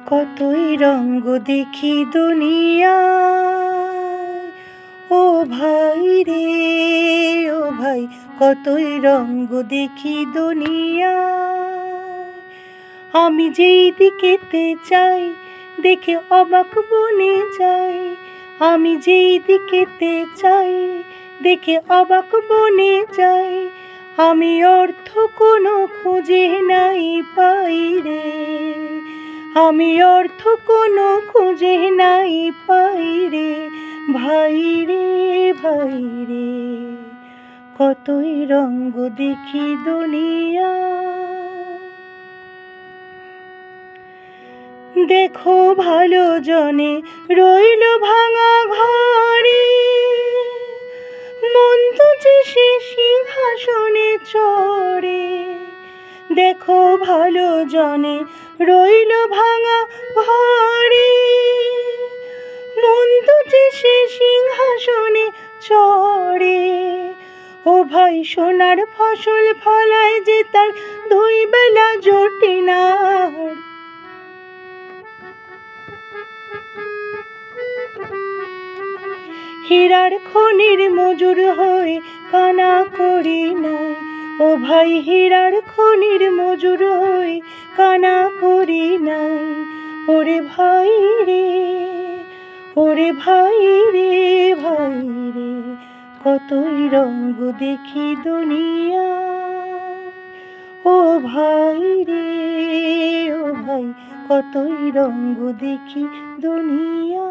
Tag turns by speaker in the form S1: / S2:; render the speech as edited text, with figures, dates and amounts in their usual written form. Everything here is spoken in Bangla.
S1: কতই রঙ্গ দেখি দুনিয়ায়, ও ভাই রে ও ভাই, কতই রঙ্গ দেখি দুনিয়ায়। আমি যেই দিকেতে চাই দেখে অবাক বনে যাই, আমি যেই দিকেতে চাই দেখে অবাক বনে যাই। আমি অর্থ কোনো খুঁজে নাই পাই রে, আমি অর্থ কোনো খুঁজে নাই পাই রে, ভাই রে ভাই রে, কতই রঙ্গ দেখি দুনিয়া। দেখো ভালো জনে রইল ভাঙা ঘরে, মন্দ যে সে সিংহাসনে চড়ে। দেখো ভালো জনে রইল ভাঙা ঘরে, মন্দ যে সে সিংহাসনে চড়ে। ও ভাই সোনার ফসল ফলায় যে তার দুই বেলা জোটে না, হীরার খনির মজুর হয়ে কানা করি নাই। ও ভাই হীরার খনির মজুর হয়ে কানা করি নাই। ওরে ভাই রে ওরে ভাই রে ভাই রে, কতই রঙ্গ দেখি দুনিয়া। ও ভাই রে ও ভাই, কতই রঙ্গ দেখি দুনিয়া।